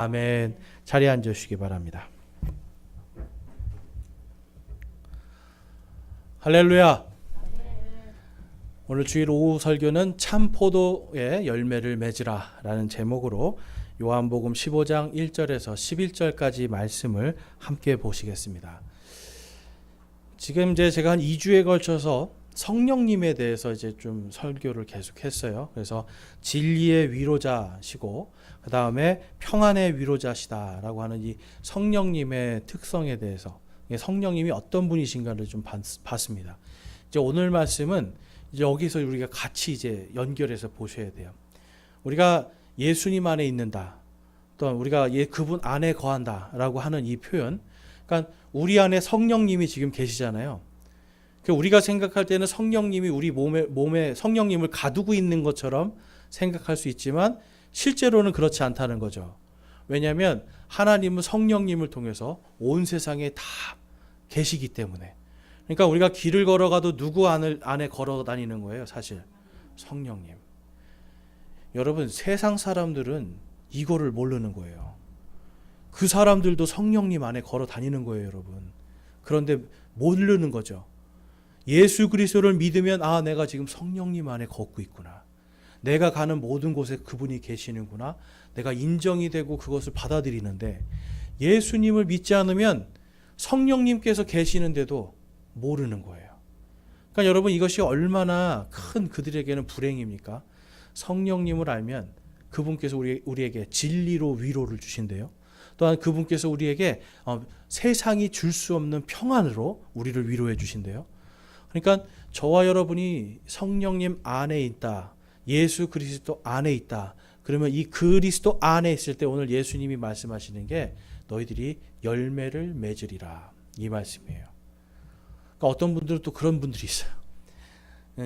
아멘. 자리에 앉으시기 바랍니다. 할렐루야. 오늘 주일 오후 설교는 참 포도의 열매를 맺으라 라는 제목으로 요한복음 15장 1절에서 11절까지 말씀을 함께 보시겠습니다. 지금 제가 한 2주에 걸쳐서 성령님에 대해서 좀 설교를 계속했어요. 그래서 진리의 위로자시고 그 다음에 평안의 위로자시다라고 하는 이 성령님의 특성에 대해서, 성령님이 어떤 분이신가를 좀 봤습니다. 오늘 말씀은 여기서 우리가 같이 연결해서 보셔야 돼요. 우리가 예수님 안에 있는다, 또 우리가 그분 안에 거한다라고 하는 이 표현, 그러니까 우리 안에 성령님이 지금 계시잖아요. 우리가 생각할 때는 성령님이 우리 몸에 성령님을 가두고 있는 것처럼 생각할 수 있지만 실제로는 그렇지 않다는 거죠. 왜냐하면 하나님은 성령님을 통해서 온 세상에 다 계시기 때문에. 그러니까 우리가 길을 걸어가도 누구 안에 걸어 다니는 거예요, 사실? 성령님. 여러분, 세상 사람들은 이거를 모르는 거예요. 그 사람들도 성령님 안에 걸어 다니는 거예요, 여러분. 그런데 모르는 거죠. 예수 그리스도를 믿으면 내가 지금 성령님 안에 걷고 있구나. 내가 가는 모든 곳에 그분이 계시는구나. 내가 인정이 되고 그것을 받아들이는데, 예수님을 믿지 않으면 성령님께서 계시는데도 모르는 거예요. 그러니까 여러분, 이것이 얼마나 큰 그들에게는 불행입니까? 성령님을 알면 그분께서 우리에게 진리로 위로를 주신대요. 또한 그분께서 우리에게 세상이 줄 수 없는 평안으로 우리를 위로해 주신대요. 그러니까 저와 여러분이 성령님 안에 있다, 예수 그리스도 안에 있다, 그러면 이 그리스도 안에 있을 때 오늘 예수님이 말씀하시는 게 너희들이 열매를 맺으리라, 이 말씀이에요. 그러니까 어떤 분들은 또 그런 분들이 있어요.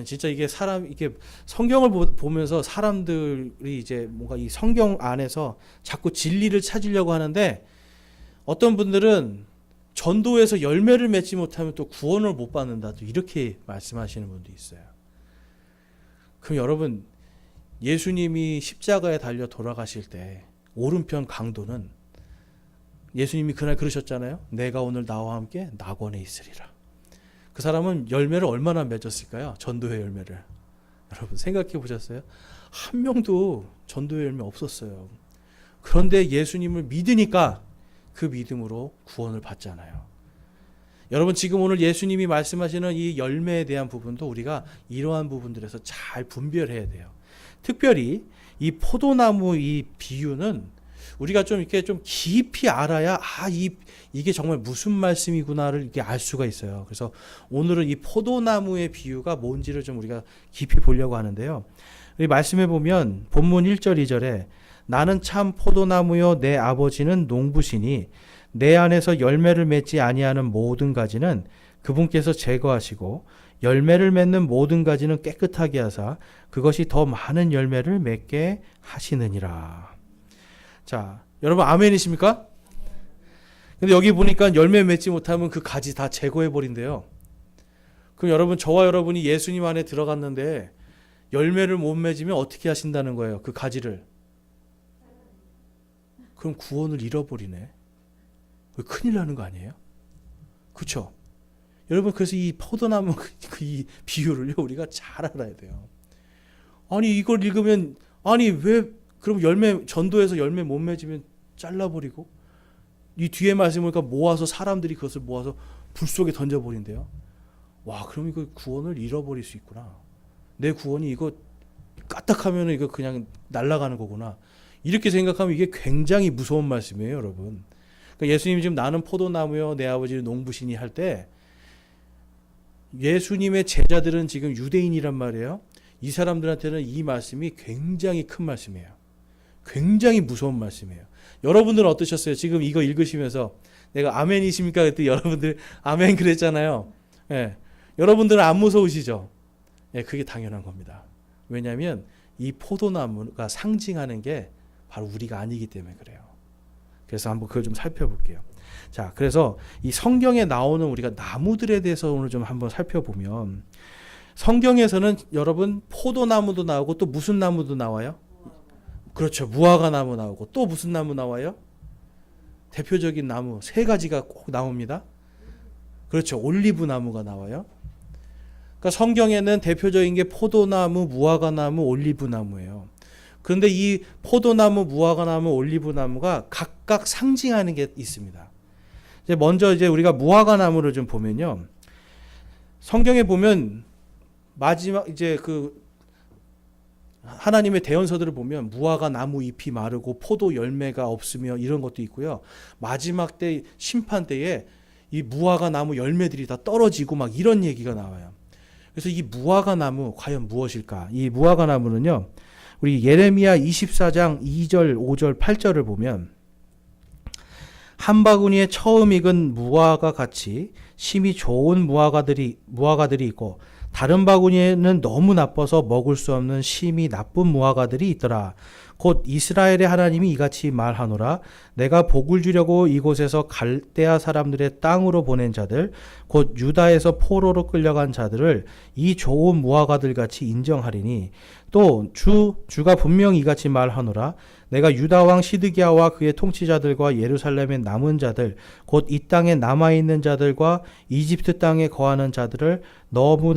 진짜 이게 성경을 보면서 사람들이 뭔가 이 성경 안에서 자꾸 진리를 찾으려고 하는데, 어떤 분들은 전도에서 열매를 맺지 못하면 또 구원을 못 받는다, 또 이렇게 말씀하시는 분도 있어요. 그럼 여러분, 예수님이 십자가에 달려 돌아가실 때 오른편 강도는, 예수님이 그날 그러셨잖아요. 내가 오늘 나와 함께 낙원에 있으리라. 그 사람은 열매를 얼마나 맺었을까요? 전도의 열매를. 여러분 생각해 보셨어요? 한 명도 전도의 열매 없었어요. 그런데 예수님을 믿으니까 그 믿음으로 구원을 받잖아요. 여러분, 지금 오늘 예수님이 말씀하시는 이 열매에 대한 부분도 우리가 이러한 부분들에서 잘 분별해야 돼요. 특별히 이 포도나무 이 비유는 우리가 좀 깊이 알아야 이게 정말 무슨 말씀이구나를 이렇게 알 수가 있어요. 그래서 오늘은 이 포도나무의 비유가 뭔지를 좀 우리가 깊이 보려고 하는데요. 우리 말씀해 보면 본문 1절 2절에 나는 참 포도나무요 내 아버지는 농부시니 내 안에서 열매를 맺지 아니하는 모든 가지는 그분께서 제거하시고 열매를 맺는 모든 가지는 깨끗하게 하사 그것이 더 많은 열매를 맺게 하시느니라. 자, 여러분 아멘이십니까? 근데 여기 보니까 열매 맺지 못하면 그 가지 다 제거해 버린대요. 그럼 여러분, 저와 여러분이 예수님 안에 들어갔는데 열매를 못 맺으면 어떻게 하신다는 거예요? 그 가지를. 그럼 구원을 잃어버리네. 큰일 나는 거 아니에요? 그렇죠? 여러분, 그래서 이 포도나무 이 비유를요 우리가 잘 알아야 돼요. 아니 이걸 읽으면 왜 그럼 전도에서 열매 못 맺으면 잘라버리고, 이 뒤에 말씀을 모아서 사람들이 그것을 모아서 불 속에 던져버린대요. 와, 그럼 이거 구원을 잃어버릴 수 있구나. 내 구원이 이거 까딱하면 이거 그냥 날아가는 거구나. 이렇게 생각하면 이게 굉장히 무서운 말씀이에요, 여러분. 그러니까 예수님이 지금 나는 포도나무요 내 아버지는 농부시니 할 때, 예수님의 제자들은 지금 유대인이란 말이에요. 이 사람들한테는 이 말씀이 굉장히 큰 말씀이에요. 굉장히 무서운 말씀이에요. 여러분들은 어떠셨어요? 지금 이거 읽으시면서 내가 아멘이십니까? 그랬더니 여러분들 아멘 그랬잖아요. 예. 여러분들은 안 무서우시죠? 예, 그게 당연한 겁니다. 왜냐하면 이 포도나무가 상징하는 게 바로 우리가 아니기 때문에 그래요. 그래서 한번 그걸 좀 살펴볼게요. 자, 그래서 이 성경에 나오는 우리가 나무들에 대해서 오늘 좀 한번 살펴보면, 성경에서는 여러분 포도나무도 나오고 또 무슨 나무도 나와요? 그렇죠. 무화과 나무 나오고 또 무슨 나무 나와요? 대표적인 나무 세 가지가 꼭 나옵니다. 그렇죠. 올리브 나무가 나와요. 그러니까 성경에는 대표적인 게 포도나무, 무화과나무, 올리브 나무예요. 그런데 이 포도나무, 무화과나무, 올리브 나무가 각각 상징하는 게 있습니다. 먼저 우리가 무화과나무를 좀 보면요. 성경에 보면 마지막 그 하나님의 대언서들을 보면 무화과 나무 잎이 마르고 포도 열매가 없으며 이런 것도 있고요. 마지막 때 심판 때에 이 무화과 나무 열매들이 다 떨어지고 막 이런 얘기가 나와요. 그래서 이 무화과 나무 과연 무엇일까? 이 무화과 나무는요. 우리 예레미야 24장 2절, 5절, 8절을 보면 한 바구니에 처음 익은 무화과 같이 심이 좋은 무화과들이 있고 다른 바구니에는 너무 나빠서 먹을 수 없는 심이 나쁜 무화과들이 있더라. 곧 이스라엘의 하나님이 이같이 말하노라. 내가 복을 주려고 이곳에서 갈대아 사람들의 땅으로 보낸 자들, 곧 유다에서 포로로 끌려간 자들을 이 좋은 무화과들 같이 인정하리니 또 주가 분명히 이같이 말하노라. 내가 유다 왕 시드기야와 그의 통치자들과 예루살렘의 남은 자들, 곧 이 땅에 남아있는 자들과 이집트 땅에 거하는 자들을 너무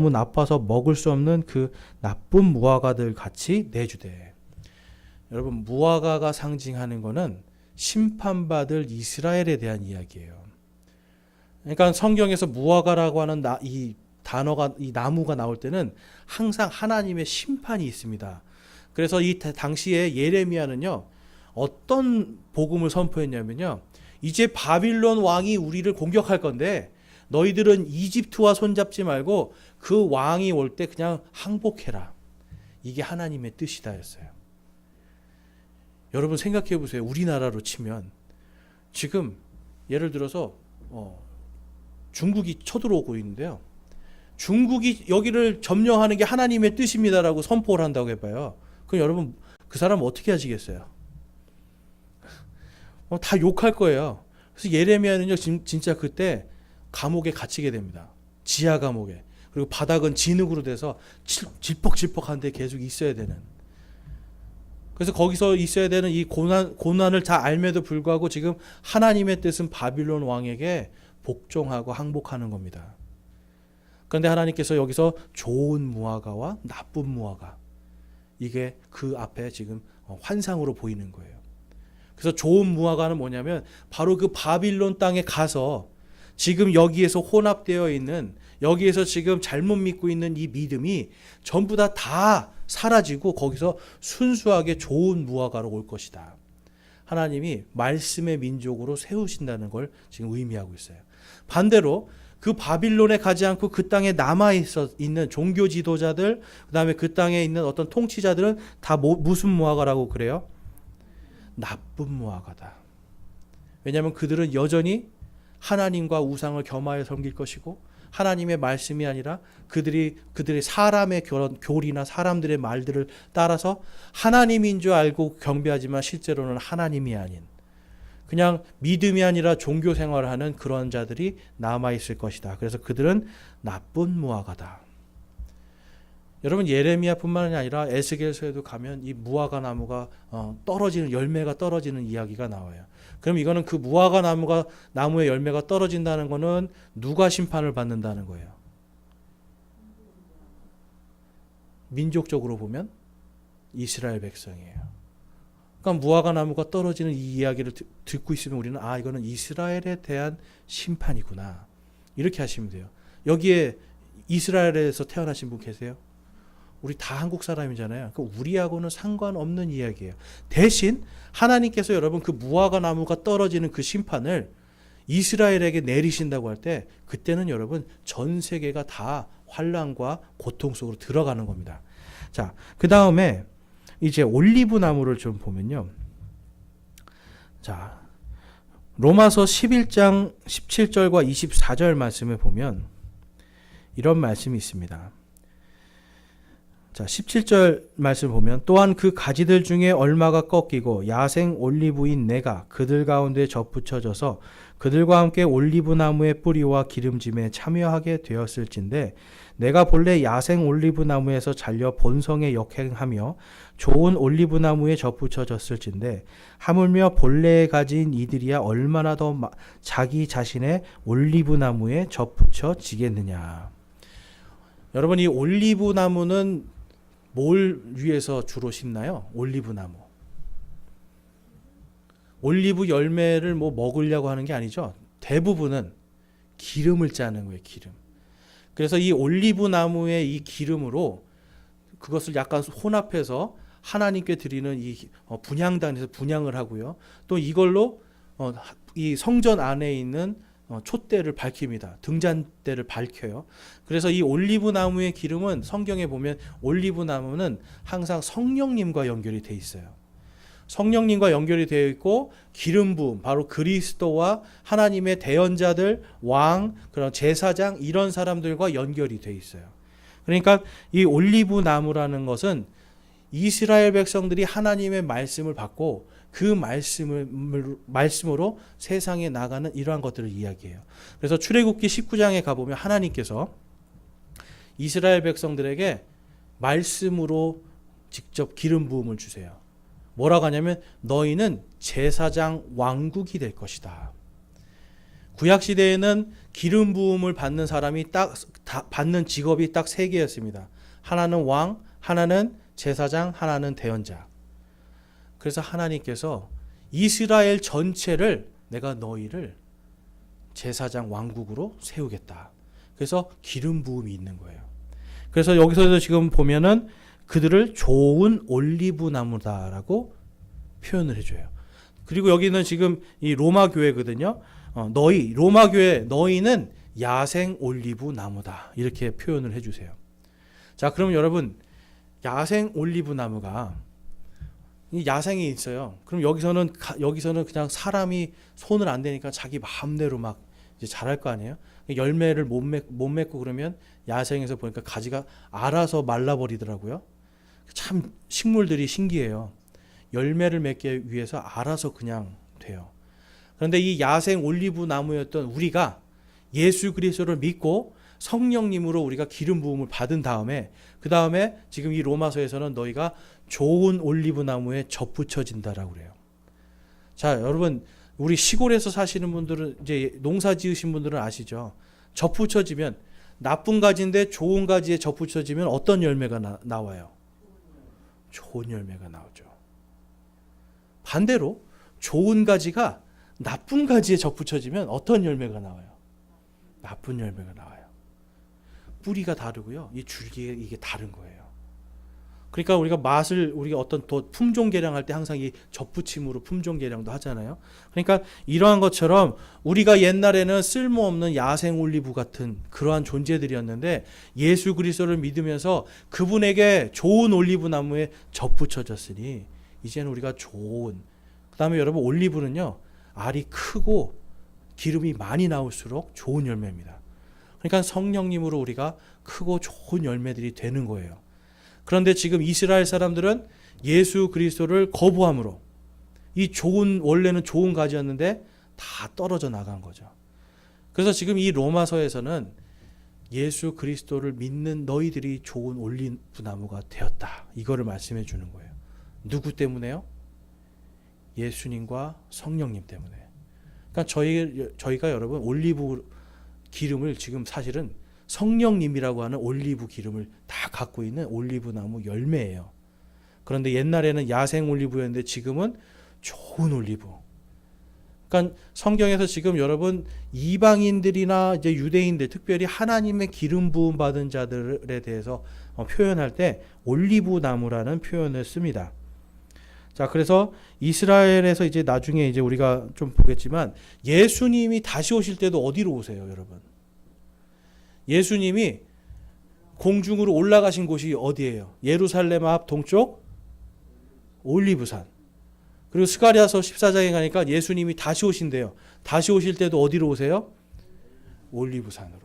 나빠서 먹을 수 없는 그 나쁜 무화과들 같이 내주되. 여러분, 무화과가 상징하는 것은 심판받을 이스라엘에 대한 이야기예요. 그러니까 성경에서 무화과라고 하는 이 단어가, 이 나무가 나올 때는 항상 하나님의 심판이 있습니다. 그래서 이 당시에 예레미야는요, 어떤 복음을 선포했냐면요, 이제 바빌론 왕이 우리를 공격할 건데 너희들은 이집트와 손잡지 말고 그 왕이 올 때 그냥 항복해라. 이게 하나님의 뜻이다 했어요. 여러분 생각해 보세요. 우리나라로 치면 지금 예를 들어서 중국이 쳐들어오고 있는데요. 중국이 여기를 점령하는 게 하나님의 뜻입니다라고 선포를 한다고 해봐요. 그럼 여러분 그 사람 어떻게 하시겠어요? 다 욕할 거예요. 그래서 예레미야는요, 진짜 그때 감옥에 갇히게 됩니다. 지하 감옥에. 그리고 바닥은 진흙으로 돼서 질퍽질퍽한데 계속 있어야 되는. 그래서 거기서 있어야 되는 이 고난을 다 알매도 불구하고 지금 하나님의 뜻은 바빌론 왕에게 복종하고 항복하는 겁니다. 그런데 하나님께서 여기서 좋은 무화과와 나쁜 무화과, 이게 그 앞에 지금 환상으로 보이는 거예요. 그래서 좋은 무화과는 뭐냐면 바로 그 바빌론 땅에 가서 지금 여기에서 혼합되어 있는, 여기에서 지금 잘못 믿고 있는 이 믿음이 전부 다 사라지고 거기서 순수하게 좋은 무화과로 올 것이다. 하나님이 말씀의 민족으로 세우신다는 걸 지금 의미하고 있어요. 반대로 그 바빌론에 가지 않고 그 땅에 남아 있는 종교 지도자들, 그다음에 그 땅에 있는 어떤 통치자들은 다 무슨 무화과라고 그래요? 나쁜 무화과다. 왜냐하면 그들은 여전히 하나님과 우상을 겸하여 섬길 것이고 하나님의 말씀이 아니라 그들의 사람의 교리나 사람들의 말들을 따라서 하나님인 줄 알고 경배하지만 실제로는 하나님이 아닌, 그냥 믿음이 아니라 종교 생활을 하는 그런 자들이 남아있을 것이다. 그래서 그들은 나쁜 무화과다. 여러분, 예레미야뿐만 아니라 에스겔서에도 가면 이 무화과 나무가 떨어지는, 열매가 떨어지는 이야기가 나와요. 그럼 이거는 그 무화과 나무의 열매가 떨어진다는 거는 누가 심판을 받는다는 거예요? 민족적으로 보면 이스라엘 백성이에요. 그러니까 무화과 나무가 떨어지는 이 이야기를 듣고 있으면 우리는 이거는 이스라엘에 대한 심판이구나, 이렇게 하시면 돼요. 여기에 이스라엘에서 태어나신 분 계세요? 우리 다 한국 사람이잖아요. 그러니까 우리하고는 상관없는 이야기예요. 대신 하나님께서 여러분 그 무화과 나무가 떨어지는 그 심판을 이스라엘에게 내리신다고 할 때, 그때는 여러분 전 세계가 다 환난과 고통 속으로 들어가는 겁니다. 자, 그 다음에 이제 올리브 나무를 좀 보면요. 자, 로마서 11장 17절과 24절 말씀을 보면 이런 말씀이 있습니다. 자, 17절 말씀 보면 또한 그 가지들 중에 얼마가 꺾이고 야생 올리브인 내가 그들 가운데 접붙여져서 그들과 함께 올리브 나무의 뿌리와 기름짐에 참여하게 되었을진데 내가 본래 야생 올리브 나무에서 잘려 본성에 역행하며 좋은 올리브 나무에 접붙여졌을진데 하물며 본래에 가진 이들이야 얼마나 더 자기 자신의 올리브 나무에 접붙여지겠느냐. 여러분, 이 올리브 나무는 뭘 위해서 주로 심나요? 올리브 나무. 올리브 열매를 뭐 먹으려고 하는 게 아니죠. 대부분은 기름을 짜는 거예요, 기름. 그래서 이 올리브 나무의 이 기름으로 그것을 약간 혼합해서 하나님께 드리는 이 분향단에서 분향을 하고요. 또 이걸로 이 성전 안에 있는 촛대를 밝힙니다. 등잔대를 밝혀요. 그래서 이 올리브 나무의 기름은 성경에 보면 올리브 나무는 항상 성령님과 연결이 돼 있어요. 성령님과 연결이 되어 있고 기름 부음, 바로 그리스도와 하나님의 대언자들, 왕, 그런 제사장 이런 사람들과 연결이 되어 있어요. 그러니까 이 올리브 나무라는 것은 이스라엘 백성들이 하나님의 말씀을 받고 그 말씀으로 세상에 나가는 이러한 것들을 이야기해요. 그래서 출애굽기 19장에 가보면 하나님께서 이스라엘 백성들에게 말씀으로 직접 기름 부음을 주세요. 뭐라고 하냐면 너희는 제사장 왕국이 될 것이다. 구약시대에는 기름 부음을 받는 사람이 받는 직업이 딱 3개였습니다. 하나는 왕, 하나는 제사장, 하나는 대언자. 그래서 하나님께서 이스라엘 전체를 내가 너희를 제사장 왕국으로 세우겠다. 그래서 기름 부음이 있는 거예요. 그래서 여기서도 지금 보면은 그들을 좋은 올리브 나무다라고 표현을 해줘요. 그리고 여기는 지금 이 로마 교회거든요. 로마 교회 너희는 야생 올리브 나무다 이렇게 표현을 해주세요. 자, 그럼 여러분 야생 올리브 나무가 이 야생이 있어요. 그럼 여기서는 그냥 사람이 손을 안 대니까 자기 마음대로 막 이제 자랄 거 아니에요. 열매를 못 맺고 그러면 야생에서 보니까 가지가 알아서 말라버리더라고요. 참 식물들이 신기해요. 열매를 맺기 위해서 알아서 그냥 돼요. 그런데 이 야생 올리브 나무였던 우리가 예수 그리스도를 믿고 성령님으로 우리가 기름 부음을 받은 다음에 그 다음에 지금 이 로마서에서는 너희가 좋은 올리브 나무에 접붙여진다라고 그래요. 자, 여러분 우리 시골에서 사시는 분들은 이제 농사 지으신 분들은 아시죠? 접붙여지면 나쁜 가지인데 좋은 가지에 접붙여지면 어떤 열매가 나와요? 좋은 열매가 나오죠. 반대로 좋은 가지가 나쁜 가지에 접붙여지면 어떤 열매가 나와요? 나쁜 열매가 나와요. 뿌리가 다르고요. 이 줄기가 이게 다른 거예요. 그러니까 우리가 어떤 품종 개량할 때 항상 이 접붙임으로 품종 개량도 하잖아요. 그러니까 이러한 것처럼 우리가 옛날에는 쓸모없는 야생 올리브 같은 그러한 존재들이었는데 예수 그리스도를 믿으면서 그분에게 좋은 올리브 나무에 접붙여졌으니 이제는 우리가 좋은, 그다음에 여러분 올리브는요 알이 크고 기름이 많이 나올수록 좋은 열매입니다. 그러니까 성령님으로 우리가 크고 좋은 열매들이 되는 거예요. 그런데 지금 이스라엘 사람들은 예수 그리스도를 거부함으로 이 원래는 좋은 가지였는데 다 떨어져 나간 거죠. 그래서 지금 이 로마서에서는 예수 그리스도를 믿는 너희들이 좋은 올리브 나무가 되었다. 이거를 말씀해 주는 거예요. 누구 때문에요? 예수님과 성령님 때문에. 그러니까 저희가 여러분 올리브 기름을 지금 사실은 성령님이라고 하는 올리브 기름을 다 갖고 있는 올리브 나무 열매예요. 그런데 옛날에는 야생 올리브였는데 지금은 좋은 올리브. 그러니까 성경에서 지금 여러분 이방인들이나 이제 유대인들, 특별히 하나님의 기름 부음 받은 자들에 대해서 표현할 때 올리브 나무라는 표현을 씁니다. 자, 그래서 이스라엘에서 이제 나중에 이제 우리가 좀 보겠지만 예수님이 다시 오실 때도 어디로 오세요, 여러분? 예수님이 공중으로 올라가신 곳이 어디예요? 예루살렘 앞 동쪽 올리브산. 그리고 스가랴서 14장에 가니까 예수님이 다시 오신대요. 다시 오실 때도 어디로 오세요? 올리브산으로.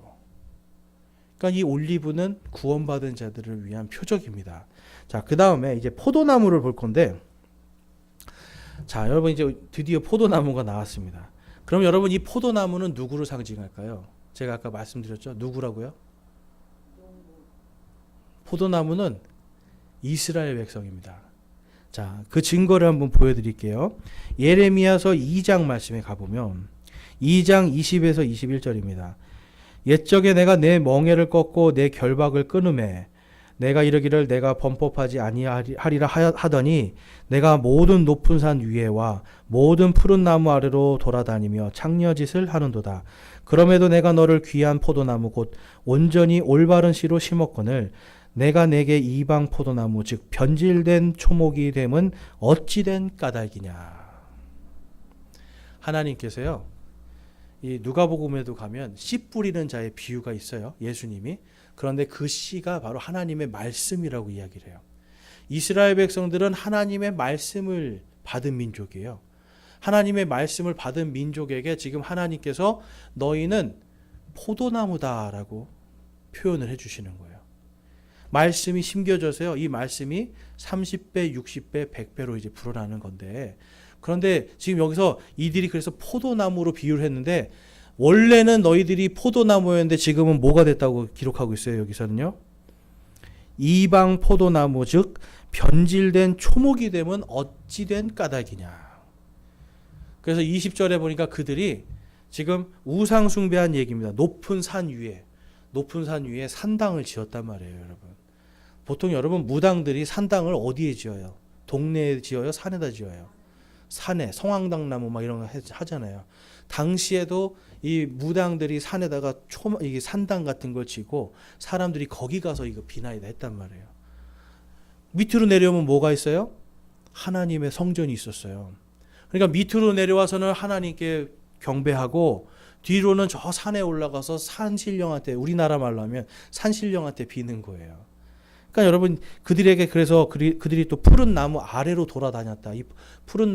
그러니까 이 올리브는 구원받은 자들을 위한 표적입니다. 자, 그 다음에 이제 포도나무를 볼 건데, 자, 여러분 이제 드디어 포도나무가 나왔습니다. 그럼 여러분 이 포도나무는 누구를 상징할까요? 제가 아까 말씀드렸죠. 누구라고요? 포도나무는 이스라엘 백성입니다. 자, 그 증거를 한번 보여드릴게요. 예레미야서 2장 말씀에 가보면 2장 20에서 21절입니다. 옛적에 내가 내 멍에를 꺾고 내 결박을 끊음에 내가 이르기를 내가 범법하지 아니하리라 하더니 내가 모든 높은 산 위에와 모든 푸른 나무 아래로 돌아다니며 창녀짓을 하는도다. 그럼에도 내가 너를 귀한 포도나무 곧 온전히 올바른 씨로 심었거늘 내가 내게 이방 포도나무 즉 변질된 초목이 됨은 어찌된 까닭이냐. 하나님께서요, 이 누가복음에도 가면 씨 뿌리는 자의 비유가 있어요. 예수님이. 그런데 그 씨가 바로 하나님의 말씀이라고 이야기를 해요. 이스라엘 백성들은 하나님의 말씀을 받은 민족이에요. 하나님의 말씀을 받은 민족에게 지금 하나님께서 너희는 포도나무다라고 표현을 해주시는 거예요. 말씀이 심겨져서요, 이 말씀이 30배, 60배, 100배로 이제 불어나는 건데, 그런데 지금 여기서 이들이 그래서 포도나무로 비유를 했는데, 원래는 너희들이 포도나무였는데 지금은 뭐가 됐다고 기록하고 있어요. 여기서는요, 이방 포도나무 즉 변질된 초목이 되면 어찌된 까닭이냐. 그래서 20절에 보니까 그들이 지금 우상 숭배한 얘기입니다. 높은 산 위에 산당을 지었단 말이에요, 여러분. 보통 여러분 무당들이 산당을 어디에 지어요? 동네에 지어요? 산에다 지어요? 산에 성황당 나무 막 이런 거 하잖아요. 당시에도 이 무당들이 산에다가 이게 산당 같은 걸 지고 사람들이 거기 가서 이거 비나이다 했단 말이에요. 밑으로 내려오면 뭐가 있어요? 하나님의 성전이 있었어요. 그러니까 밑으로 내려와서는 하나님께 경배하고 뒤로는 저 산에 올라가서 산신령한테, 우리나라 말로 하면 산신령한테 비는 거예요. 그러니까 여러분 그들에게 그래서 그들이 또 푸른 나무 아래로 돌아다녔다. 이 푸른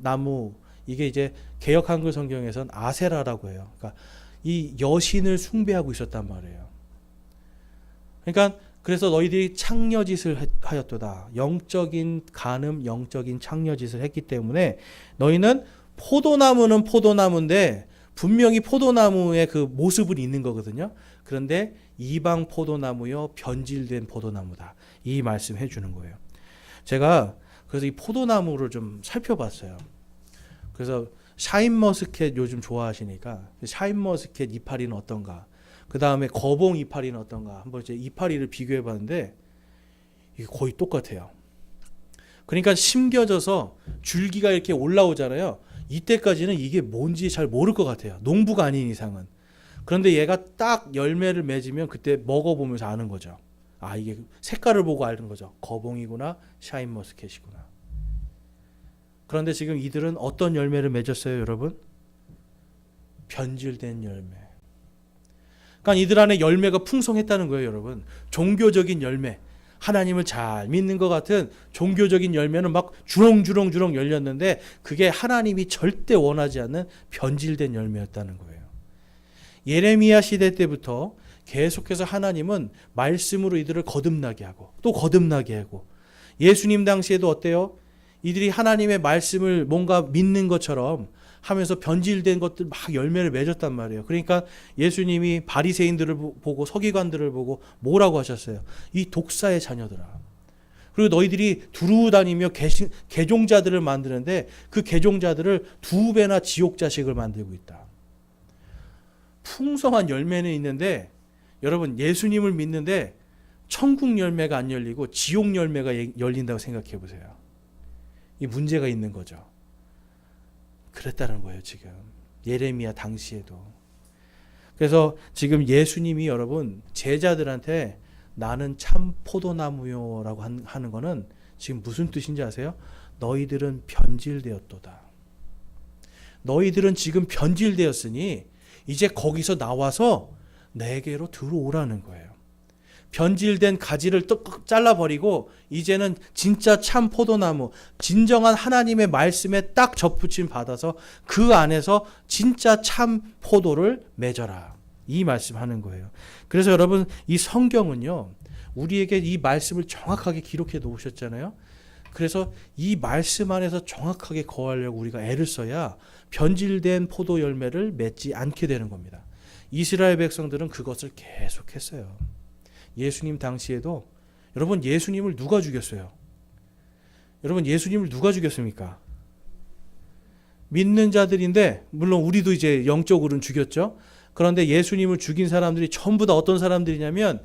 나무 이게 이제 개역 한글 성경에서는 아세라라고 해요. 그러니까 이 여신을 숭배하고 있었단 말이에요. 그러니까 그래서 너희들이 창녀짓을 하였도다. 영적인 간음, 영적인 창녀짓을 했기 때문에 너희는 포도나무는 포도나무인데 분명히 포도나무의 그 모습은 있는 거거든요. 그런데 이방 포도나무요 변질된 포도나무다. 이 말씀 해주는 거예요. 제가 그래서 이 포도나무를 좀 살펴봤어요. 그래서 샤인머스켓 요즘 좋아하시니까 샤인머스켓 이파리는 어떤가, 그 다음에 거봉 이파리는 어떤가 한번 이제 이파리를 비교해 봤는데 이게 거의 똑같아요. 그러니까 심겨져서 줄기가 이렇게 올라오잖아요. 이때까지는 이게 뭔지 잘 모를 것 같아요. 농부가 아닌 이상은. 그런데 얘가 딱 열매를 맺으면 그때 먹어보면서 아는 거죠. 아, 이게 색깔을 보고 아는 거죠. 거봉이구나, 샤인머스켓이구나. 그런데 지금 이들은 어떤 열매를 맺었어요, 여러분? 변질된 열매. 그러니까 이들 안에 열매가 풍성했다는 거예요, 여러분. 종교적인 열매. 하나님을 잘 믿는 것 같은 종교적인 열매는 막 주렁주렁 열렸는데 그게 하나님이 절대 원하지 않는 변질된 열매였다는 거예요. 예레미야 시대 때부터 계속해서 하나님은 말씀으로 이들을 거듭나게 하고 또 거듭나게 하고, 예수님 당시에도 어때요? 이들이 하나님의 말씀을 뭔가 믿는 것처럼 하면서 변질된 것들 막 열매를 맺었단 말이에요. 그러니까 예수님이 바리새인들을 보고 서기관들을 보고 뭐라고 하셨어요? 이 독사의 자녀들아. 그리고 너희들이 두루 다니며 개종자들을 만드는데 그 개종자들을 2배나 지옥 자식을 만들고 있다. 풍성한 열매는 있는데 여러분 예수님을 믿는데 천국 열매가 안 열리고 지옥 열매가 열린다고 생각해 보세요. 이 문제가 있는 거죠. 그랬다는 거예요, 지금. 예레미야 당시에도. 그래서 지금 예수님이 여러분 제자들한테 나는 참 포도나무요라고 하는 거는 지금 무슨 뜻인지 아세요? 너희들은 변질되었도다. 너희들은 지금 변질되었으니 이제 거기서 나와서 내게로 들어오라는 거예요. 변질된 가지를 잘라버리고 이제는 진짜 참 포도나무, 진정한 하나님의 말씀에 딱 접붙임 받아서 그 안에서 진짜 참 포도를 맺어라. 이 말씀하는 거예요. 그래서 여러분 이 성경은요, 우리에게 이 말씀을 정확하게 기록해 놓으셨잖아요. 그래서 이 말씀 안에서 정확하게 거하려고 우리가 애를 써야 변질된 포도 열매를 맺지 않게 되는 겁니다. 이스라엘 백성들은 그것을 계속했어요. 예수님 당시에도 여러분 예수님을 누가 죽였어요? 여러분 예수님을 누가 죽였습니까? 믿는 자들인데 물론 우리도 이제 영적으로는 죽였죠. 그런데 예수님을 죽인 사람들이 전부 다 어떤 사람들이냐면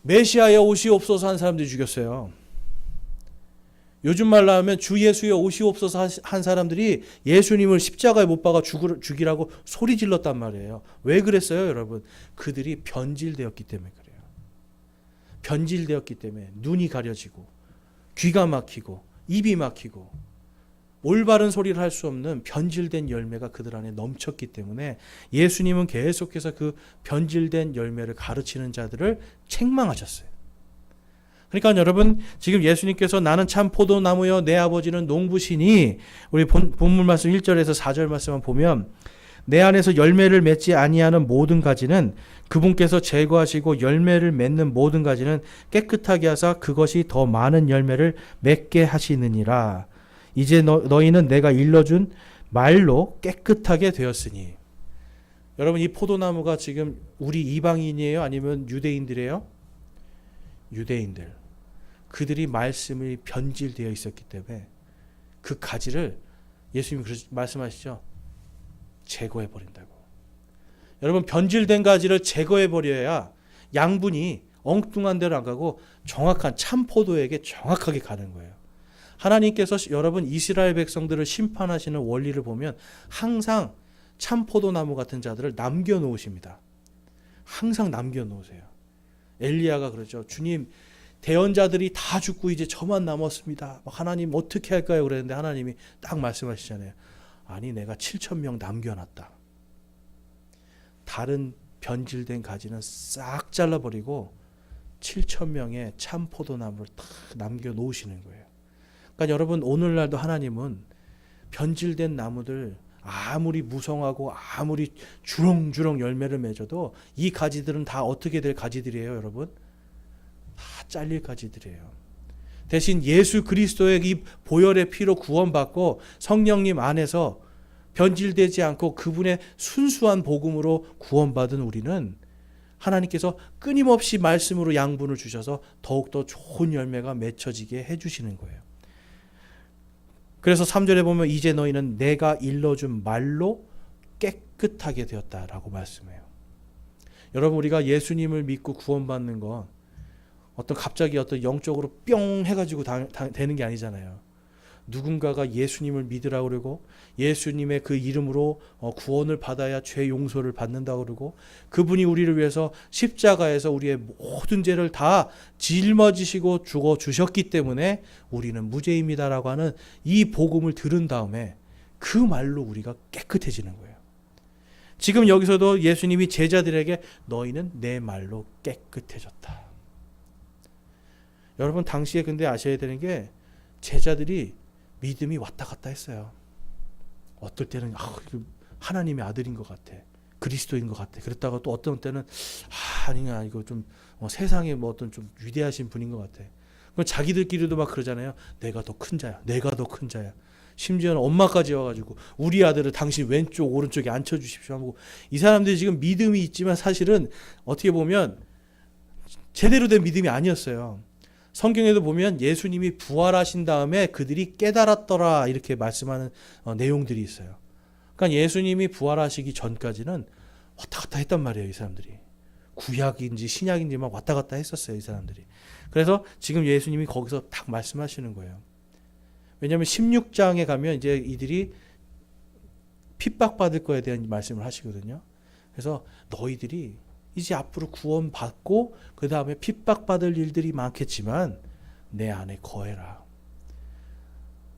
메시아여 오시옵소서 한 사람들이 죽였어요. 요즘 말로 하면 주 예수여 오시옵소서 한 사람들이 예수님을 십자가에 못 박아 죽이라고 소리 질렀단 말이에요. 왜 그랬어요, 여러분? 그들이 변질되었기 때문에 그래요. 변질되었기 때문에 눈이 가려지고 귀가 막히고 입이 막히고 올바른 소리를 할 수 없는 변질된 열매가 그들 안에 넘쳤기 때문에 예수님은 계속해서 그 변질된 열매를 가르치는 자들을 책망하셨어요. 그러니까 여러분 지금 예수님께서 나는 참 포도나무여 내 아버지는 농부시니 우리 본문 말씀 1절에서 4절 말씀만 보면 내 안에서 열매를 맺지 아니하는 모든 가지는 그분께서 제거하시고 열매를 맺는 모든 가지는 깨끗하게 하사 그것이 더 많은 열매를 맺게 하시느니라. 이제 너희는 내가 일러준 말로 깨끗하게 되었으니. 여러분 이 포도나무가 지금 우리 이방인이에요? 아니면 유대인들이에요? 유대인들. 그들이 말씀이 변질되어 있었기 때문에 그 가지를 예수님이 말씀하시죠. 제거해 버린다고. 여러분 변질된 가지를 제거해 버려야 양분이 엉뚱한 데로 안 가고 정확한 참 포도에게 정확하게 가는 거예요. 하나님께서 여러분 이스라엘 백성들을 심판하시는 원리를 보면 항상 참 포도나무 같은 자들을 남겨놓으십니다. 항상 남겨놓으세요. 엘리야가 그러죠. 주님 대언자들이 다 죽고 이제 저만 남았습니다. 하나님 어떻게 할까요? 그랬는데 하나님이 딱 말씀하시잖아요. 아니 내가 7,000명 남겨놨다. 다른 변질된 가지는 싹 잘라버리고 7,000명의 참 포도나무를 딱 남겨놓으시는 거예요. 그러니까 여러분 오늘날도 하나님은 변질된 나무들 아무리 무성하고 아무리 주렁주렁 열매를 맺어도 이 가지들은 다 어떻게 될 가지들이에요, 여러분? 다 잘릴 가지들이에요. 대신 예수 그리스도의 이 보혈의 피로 구원받고 성령님 안에서 변질되지 않고 그분의 순수한 복음으로 구원받은 우리는 하나님께서 끊임없이 말씀으로 양분을 주셔서 더욱더 좋은 열매가 맺혀지게 해주시는 거예요. 그래서 3절에 보면 이제 너희는 내가 일러준 말로 깨끗하게 되었다라고 말씀해요. 여러분 우리가 예수님을 믿고 구원받는 건 갑자기 영적으로 뿅 해가지고 되는 게 아니잖아요. 누군가가 예수님을 믿으라고 그러고 예수님의 그 이름으로 구원을 받아야 죄 용서를 받는다고 그러고 그분이 우리를 위해서 십자가에서 우리의 모든 죄를 다 짊어지시고 죽어 주셨기 때문에 우리는 무죄입니다라고 하는 이 복음을 들은 다음에 그 말로 우리가 깨끗해지는 거예요. 지금 여기서도 예수님이 제자들에게 너희는 내 말로 깨끗해졌다. 여러분 당시에 근데 아셔야 되는 게 제자들이 믿음이 왔다 갔다 했어요. 어떨 때는 하나님의 아들인 것 같아. 그리스도인 것 같아. 그랬다가 또 어떤 때는 아니야 이거 좀 세상에 어떤 좀 위대하신 분인 것 같아. 그럼 자기들끼리도 막 그러잖아요. 내가 더 큰 자야. 내가 더 큰 자야. 심지어는 엄마까지 와가지고 우리 아들을 당신 왼쪽 오른쪽에 앉혀주십시오 하고 이 사람들이 지금 믿음이 있지만 사실은 어떻게 보면 제대로 된 믿음이 아니었어요. 성경에도 보면 예수님이 부활하신 다음에 그들이 깨달았더라 이렇게 말씀하는 내용들이 있어요. 그러니까 예수님이 부활하시기 전까지는 왔다 갔다 했단 말이에요. 이 사람들이. 구약인지 신약인지 막 왔다 갔다 했었어요. 이 사람들이. 그래서 지금 예수님이 거기서 딱 말씀하시는 거예요. 왜냐하면 16장에 가면 이제 이들이 핍박받을 거에 대한 말씀을 하시거든요. 그래서 너희들이 이제 앞으로 구원받고 그 다음에 핍박받을 일들이 많겠지만 내 안에 거해라.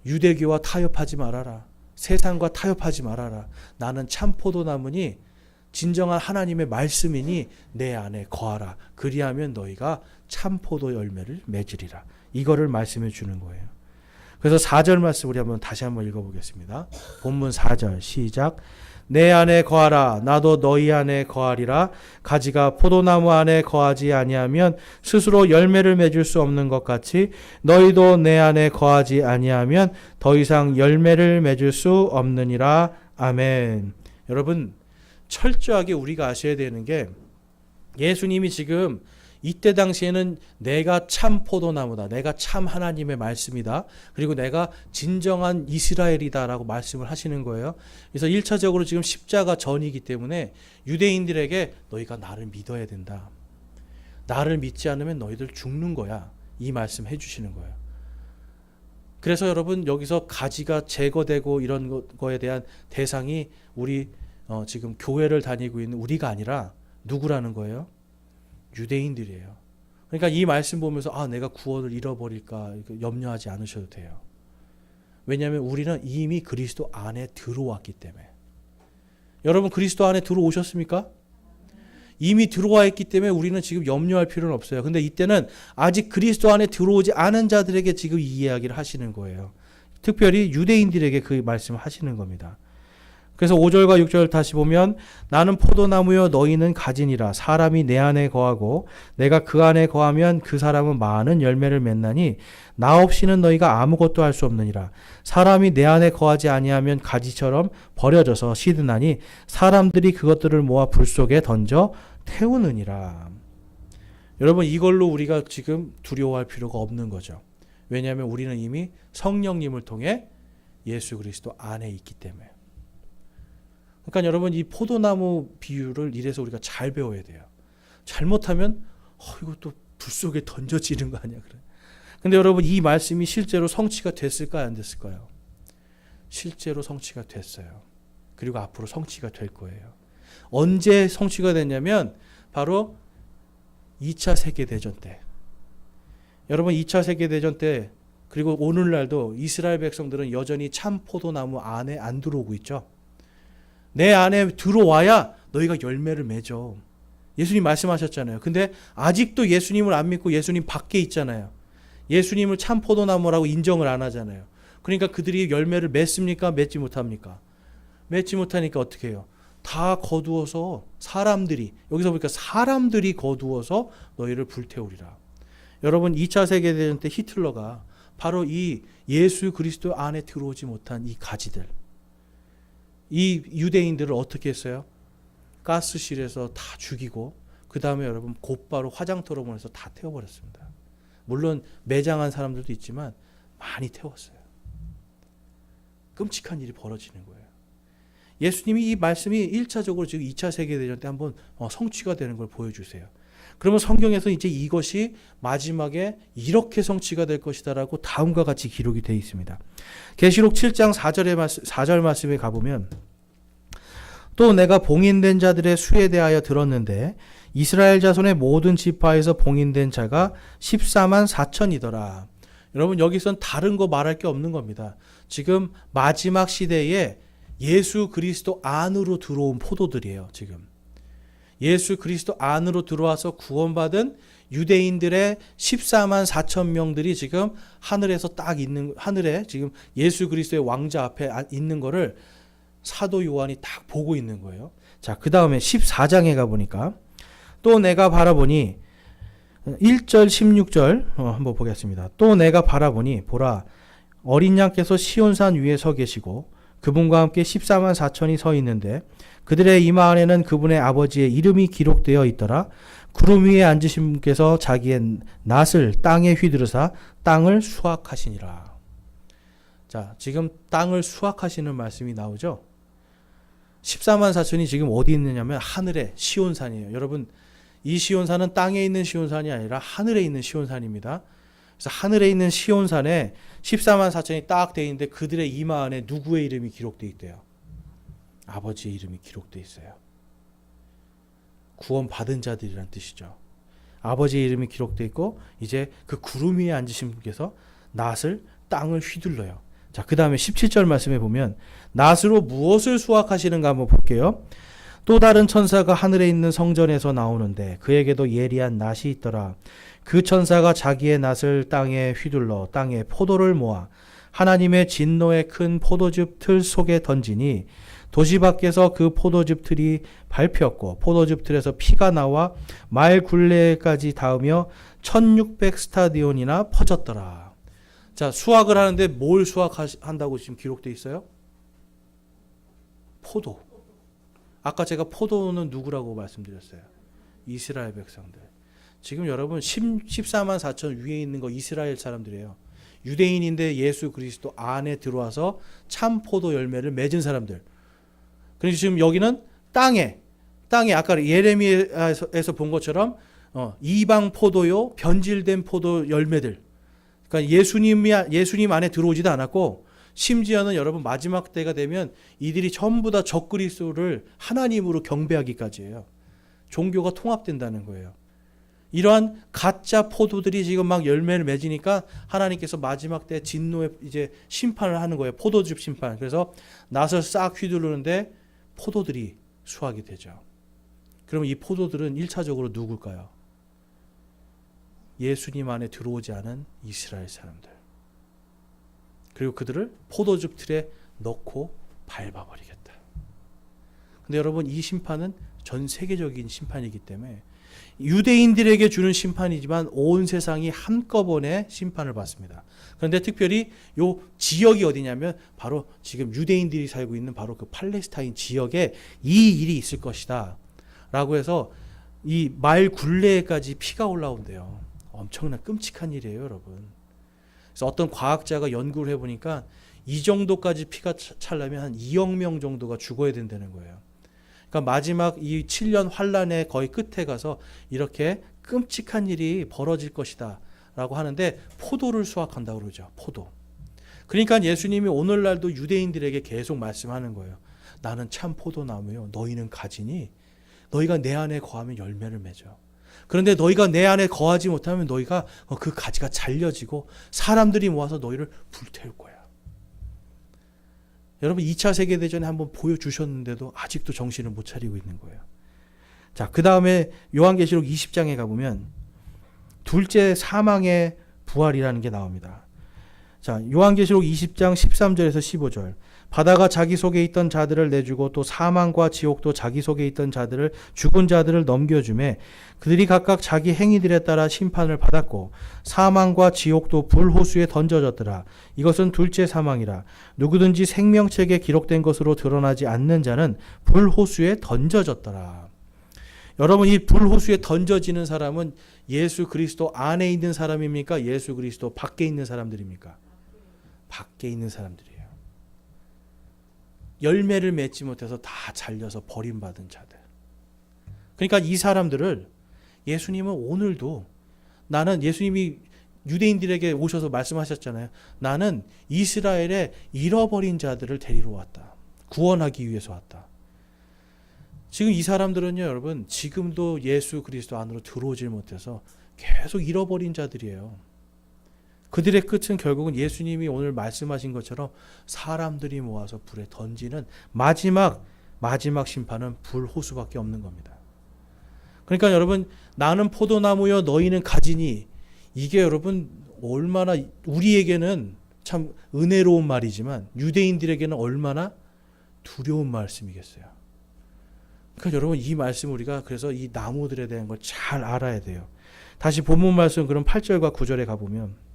유대교와 타협하지 말아라. 세상과 타협하지 말아라. 나는 참 포도나무니 진정한 하나님의 말씀이니 내 안에 거하라. 그리하면 너희가 참 포도 열매를 맺으리라. 이거를 말씀해 주는 거예요. 그래서 4절 말씀 우리 다시 한번 읽어보겠습니다. 본문 4절 시작. 내 안에 거하라 나도 너희 안에 거하리라. 가지가 포도나무 안에 거하지 아니하면 스스로 열매를 맺을 수 없는 것 같이 너희도 내 안에 거하지 아니하면 더 이상 열매를 맺을 수 없느니라. 아멘. 여러분, 철저하게 우리가 아셔야 되는 게, 예수님이 지금 이때 당시에는 내가 참 포도나무다, 내가 참 하나님의 말씀이다, 그리고 내가 진정한 이스라엘이다라고 말씀을 하시는 거예요. 그래서 1차적으로 지금 십자가 전이기 때문에 유대인들에게 너희가 나를 믿어야 된다, 나를 믿지 않으면 너희들 죽는 거야, 이 말씀 해주시는 거예요. 그래서 여러분, 여기서 가지가 제거되고 이런 거에 대한 대상이 우리 지금 교회를 다니고 있는 우리가 아니라 누구라는 거예요? 유대인들이에요. 그러니까 이 말씀 보면서 내가 구원을 잃어버릴까 염려하지 않으셔도 돼요. 왜냐하면 우리는 이미 그리스도 안에 들어왔기 때문에. 여러분, 그리스도 안에 들어오셨습니까? 이미 들어와 있기 때문에 우리는 지금 염려할 필요는 없어요. 근데 이때는 아직 그리스도 안에 들어오지 않은 자들에게 지금 이 이야기를 하시는 거예요. 특별히 유대인들에게 그 말씀을 하시는 겁니다. 그래서 5절과 6절 다시 보면, 나는 포도나무여 너희는 가지니라. 사람이 내 안에 거하고 내가 그 안에 거하면 그 사람은 많은 열매를 맺나니 나 없이는 너희가 아무것도 할 수 없느니라. 사람이 내 안에 거하지 아니하면 가지처럼 버려져서 시드나니 사람들이 그것들을 모아 불 속에 던져 태우느니라. 여러분, 이걸로 우리가 지금 두려워할 필요가 없는 거죠. 왜냐하면 우리는 이미 성령님을 통해 예수 그리스도 안에 있기 때문에. 그러니까 여러분, 이 포도나무 비유를 이래서 우리가 잘 배워야 돼요. 잘못하면 이것도 불 속에 던져지는 거 아니야, 그래. 근데 여러분, 이 말씀이 실제로 성취가 됐을까요, 안 됐을까요? 실제로 성취가 됐어요. 그리고 앞으로 성취가 될 거예요. 언제 성취가 됐냐면 바로 2차 세계대전 때. 여러분, 2차 세계대전 때, 그리고 오늘날도 이스라엘 백성들은 여전히 참 포도나무 안에 안 들어오고 있죠. 내 안에 들어와야 너희가 열매를 맺어. 예수님 말씀하셨잖아요. 근데 아직도 예수님을 안 믿고 예수님 밖에 있잖아요. 예수님을 참 포도나무라고 인정을 안 하잖아요. 그러니까 그들이 열매를 맺습니까? 맺지 못합니까? 맺지 못하니까 어떻게 해요? 다 거두어서 사람들이, 여기서 보니까 사람들이 거두어서 너희를 불태우리라. 여러분, 2차 세계대전 때 히틀러가 바로 이 예수 그리스도 안에 들어오지 못한 이 가지들, 이 유대인들을 어떻게 했어요? 가스실에서 다 죽이고, 그 다음에 여러분 곧바로 화장터로 보내서 다 태워버렸습니다. 물론 매장한 사람들도 있지만 많이 태웠어요. 끔찍한 일이 벌어지는 거예요. 예수님이 이 말씀이 1차적으로 지금 2차 세계대전 때 한번 성취가 되는 걸 보여주세요. 그러면 성경에서 이제 이것이 마지막에 이렇게 성취가 될 것이다라고 다음과 같이 기록이 되어 있습니다. 계시록 7장 4절 말씀에 가보면, 또 내가 봉인된 자들의 수에 대하여 들었는데 이스라엘 자손의 모든 지파에서 봉인된 자가 14만 4천이더라. 여러분, 여기선 다른 거 말할 게 없는 겁니다. 지금 마지막 시대에 예수 그리스도 안으로 들어온 포도들이에요. 지금 예수 그리스도 안으로 들어와서 구원받은 유대인들의 14만 4천 명들이 지금 하늘에서 딱 있는, 하늘에 지금 예수 그리스도의 왕자 앞에 있는 거를 사도 요한이 딱 보고 있는 거예요. 자, 그 다음에 14장에 가보니까, 또 내가 바라보니 1절 16절 한번 보겠습니다. 또 내가 바라보니 보라, 어린 양께서 시온산 위에 서 계시고 그분과 함께 14만 4천이 서 있는데 그들의 이마 안에는 그분의 아버지의 이름이 기록되어 있더라. 구름 위에 앉으신 분께서 자기의 낫을 땅에 휘두르사 땅을 수확하시니라. 자, 지금 땅을 수확하시는 말씀이 나오죠. 14만 4천이 지금 어디 있느냐면 하늘에 시온산이에요. 여러분, 이 시온산은 땅에 있는 시온산이 아니라 하늘에 있는 시온산입니다. 그래서 하늘에 있는 시온산에 14만 4천이 딱 되어 있는데 그들의 이마 안에 누구의 이름이 기록되어 있대요? 아버지의 이름이 기록되어 있어요. 구원받은 자들이란 뜻이죠. 아버지의 이름이 기록되어 있고, 이제 그 구름 위에 앉으신 분께서 낫을 땅을 휘둘러요. 자, 그 다음에 17절 말씀에 보면 낫으로 무엇을 수확하시는가 한번 볼게요. 또 다른 천사가 하늘에 있는 성전에서 나오는데 그에게도 예리한 낫이 있더라. 그 천사가 자기의 낫을 땅에 휘둘러 땅에 포도를 모아 하나님의 진노의 큰 포도즙 틀 속에 던지니 도시 밖에서 그 포도즙 틀이 밟혔고 포도즙 틀에서 피가 나와 마을 굴레까지 닿으며 1600 스타디온이나 퍼졌더라. 자, 수확을 하는데 뭘 수확한다고 지금 기록되어 있어요? 포도. 아까 제가 포도는 누구라고 말씀드렸어요? 이스라엘 백성들. 지금 여러분 14만 4천 위에 있는 거 이스라엘 사람들이에요. 유대인인데 예수 그리스도 안에 들어와서 참 포도 열매를 맺은 사람들. 그래서 지금 여기는 땅에 아까 예레미야에서 본 것처럼 이방 포도요, 변질된 포도 열매들. 그러니까 예수님 안에 들어오지도 않았고, 심지어는 여러분 마지막 때가 되면 이들이 전부 다 적그리스도를 하나님으로 경배하기까지 해요. 종교가 통합된다는 거예요. 이러한 가짜 포도들이 지금 막 열매를 맺으니까 하나님께서 마지막 때 진노의 이제 심판을 하는 거예요. 포도즙 심판. 그래서 낫을 싹 휘두르는데 포도들이 수확이 되죠. 그러면 이 포도들은 1차적으로 누굴까요? 예수님 안에 들어오지 않은 이스라엘 사람들. 그리고 그들을 포도즙 틀에 넣고 밟아버리겠다. 근데 여러분, 이 심판은 전 세계적인 심판이기 때문에 유대인들에게 주는 심판이지만 온 세상이 한꺼번에 심판을 받습니다. 그런데 특별히 요 지역이 어디냐면 바로 지금 유대인들이 살고 있는 바로 그 팔레스타인 지역에 이 일이 있을 것이다 라고 해서 이 말 굴레까지 피가 올라온대요. 엄청난 끔찍한 일이에요, 여러분. 그래서 어떤 과학자가 연구를 해보니까 이 정도까지 피가 차려면 한 2억 명 정도가 죽어야 된다는 거예요. 그러니까 마지막 이 7년 환란의 거의 끝에 가서 이렇게 끔찍한 일이 벌어질 것이다 라고 하는데 포도를 수확한다고 그러죠. 포도. 그러니까 예수님이 오늘날도 유대인들에게 계속 말씀하는 거예요. 나는 참 포도나무요, 너희는 가지니 너희가 내 안에 거하면 열매를 맺어. 그런데 너희가 내 안에 거하지 못하면 너희가 그 가지가 잘려지고 사람들이 모아서 너희를 불태울 거야. 여러분 2차 세계대전에 한번 보여주셨는데도 아직도 정신을 못 차리고 있는 거예요. 자, 그 다음에 요한계시록 20장에 가보면 둘째 사망의 부활이라는 게 나옵니다. 자, 요한계시록 20장 13절에서 15절. 바다가 자기 속에 있던 자들을 내주고 또 사망과 지옥도 자기 속에 있던 자들을, 죽은 자들을 넘겨주매 그들이 각각 자기 행위들에 따라 심판을 받았고 사망과 지옥도 불호수에 던져졌더라. 이것은 둘째 사망이라. 누구든지 생명책에 기록된 것으로 드러나지 않는 자는 불호수에 던져졌더라. 여러분, 이 불호수에 던져지는 사람은 예수 그리스도 안에 있는 사람입니까? 예수 그리스도 밖에 있는 사람들입니까? 밖에 있는 사람들이에요. 열매를 맺지 못해서 다 잘려서 버림받은 자들. 그러니까 이 사람들을 예수님은 오늘도, 나는, 예수님이 유대인들에게 오셔서 말씀하셨잖아요. 나는 이스라엘의 잃어버린 자들을 데리러 왔다. 구원하기 위해서 왔다. 지금 이 사람들은요, 여러분, 지금도 예수 그리스도 안으로 들어오질 못해서 계속 잃어버린 자들이에요. 그들의 끝은 결국은 예수님이 오늘 말씀하신 것처럼 사람들이 모아서 불에 던지는 마지막 심판은 불호수밖에 없는 겁니다. 그러니까 여러분, 나는 포도나무여 너희는 가지니, 이게 여러분 얼마나 우리에게는 참 은혜로운 말이지만 유대인들에게는 얼마나 두려운 말씀이겠어요. 그러니까 여러분, 이 말씀 우리가 그래서 이 나무들에 대한 걸 잘 알아야 돼요. 다시 본문 말씀 그럼 8절과 9절에 가보면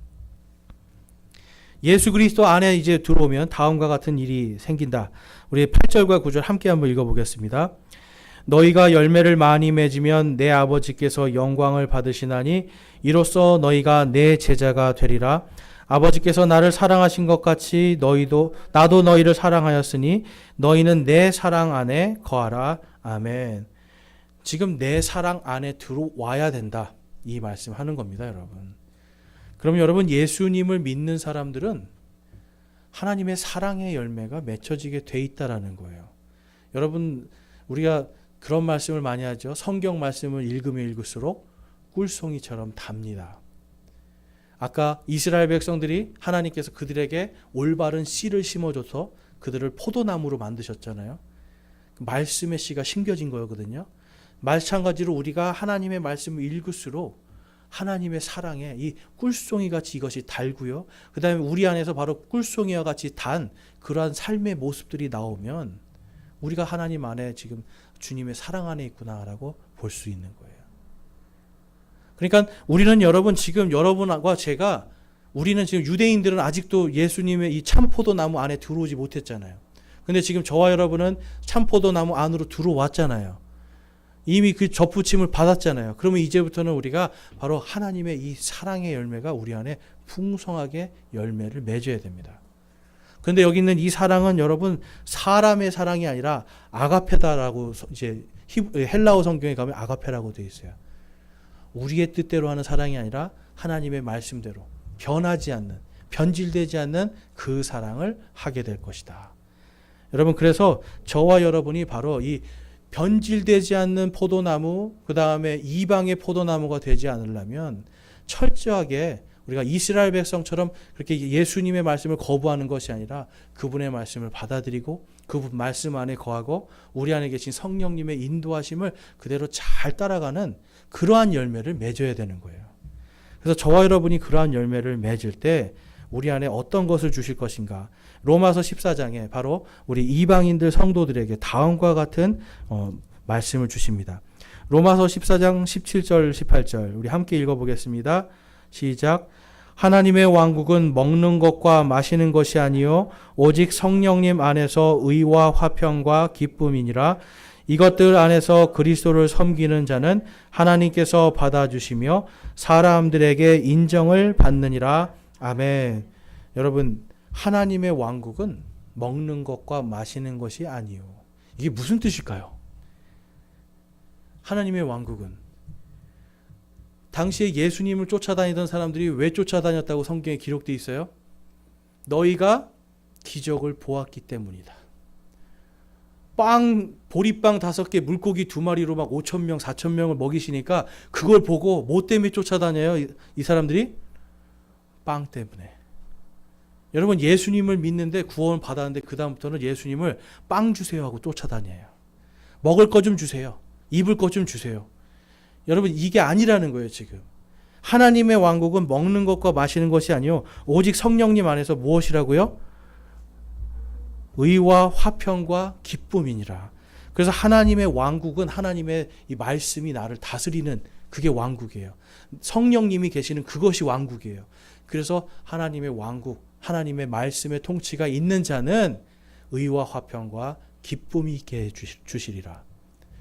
예수 그리스도 안에 이제 들어오면 다음과 같은 일이 생긴다. 우리 8절과 9절 함께 한번 읽어보겠습니다. 너희가 열매를 많이 맺으면 내 아버지께서 영광을 받으시나니 이로써 너희가 내 제자가 되리라. 아버지께서 나를 사랑하신 것 같이 나도 너희를 사랑하였으니 너희는 내 사랑 안에 거하라. 아멘. 지금 내 사랑 안에 들어와야 된다. 이 말씀하는 겁니다, 여러분. 그럼 여러분, 예수님을 믿는 사람들은 하나님의 사랑의 열매가 맺혀지게 돼 있다라는 거예요. 여러분, 우리가 그런 말씀을 많이 하죠. 성경 말씀을 읽으면 읽을수록 꿀송이처럼 답니다. 아까 이스라엘 백성들이 하나님께서 그들에게 올바른 씨를 심어줘서 그들을 포도나무로 만드셨잖아요. 말씀의 씨가 심겨진 거거든요. 마찬가지로 우리가 하나님의 말씀을 읽을수록 하나님의 사랑에 이 꿀송이 같이 이것이 달고요. 그 다음에 우리 안에서 바로 꿀송이와 같이 단 그러한 삶의 모습들이 나오면 우리가 하나님 안에 지금 주님의 사랑 안에 있구나라고 볼 수 있는 거예요. 그러니까 우리는 여러분 지금 여러분과 제가 우리는 지금 유대인들은 아직도 예수님의 이 참포도나무 안에 들어오지 못했잖아요. 근데 지금 저와 여러분은 참포도나무 안으로 들어왔잖아요. 이미 그 접붙임을 받았잖아요. 그러면 이제부터는 우리가 바로 하나님의 이 사랑의 열매가 우리 안에 풍성하게 열매를 맺어야 됩니다. 그런데 여기 있는 이 사랑은 여러분 사람의 사랑이 아니라 아가페다라고 이제 헬라어 성경에 가면 아가페라고 되어 있어요. 우리의 뜻대로 하는 사랑이 아니라 하나님의 말씀대로 변하지 않는, 변질되지 않는 그 사랑을 하게 될 것이다. 여러분 그래서 저와 여러분이 바로 이 변질되지 않는 포도나무, 그 다음에 이방의 포도나무가 되지 않으려면 철저하게 우리가 이스라엘 백성처럼 그렇게 예수님의 말씀을 거부하는 것이 아니라 그분의 말씀을 받아들이고 그분 말씀 안에 거하고 우리 안에 계신 성령님의 인도하심을 그대로 잘 따라가는 그러한 열매를 맺어야 되는 거예요. 그래서 저와 여러분이 그러한 열매를 맺을 때 우리 안에 어떤 것을 주실 것인가? 로마서 14장에 바로 우리 이방인들 성도들에게 다음과 같은 말씀을 주십니다. 로마서 14장 17절 18절 우리 함께 읽어보겠습니다. 시작. 하나님의 왕국은 먹는 것과 마시는 것이 아니요 오직 성령님 안에서 의와 화평과 기쁨이니라. 이것들 안에서 그리스도를 섬기는 자는 하나님께서 받아주시며 사람들에게 인정을 받느니라. 아멘. 여러분 하나님의 왕국은 먹는 것과 마시는 것이 아니요. 이게 무슨 뜻일까요? 하나님의 왕국은 당시에 예수님을 쫓아다니던 사람들이 왜 쫓아다녔다고 성경에 기록되어 있어요? 너희가 기적을 보았기 때문이다. 보리빵 5개, 물고기 2마리로 막 5,000명, 4,000명을 먹이시니까 그걸 보고 뭐 때문에 쫓아다녀요? 이 사람들이? 빵 때문에. 여러분 예수님을 믿는데 구원을 받았는데 그 다음부터는 예수님을 빵 주세요 하고 쫓아다녀요. 먹을 거 좀 주세요. 입을 거 좀 주세요. 여러분 이게 아니라는 거예요 지금. 하나님의 왕국은 먹는 것과 마시는 것이 아니요 오직 성령님 안에서 무엇이라고요? 의와 화평과 기쁨이니라. 그래서 하나님의 왕국은 하나님의 이 말씀이 나를 다스리는 그게 왕국이에요. 성령님이 계시는 그것이 왕국이에요. 그래서 하나님의 왕국, 하나님의 말씀의 통치가 있는 자는 의와 화평과 기쁨이 있게 주시리라.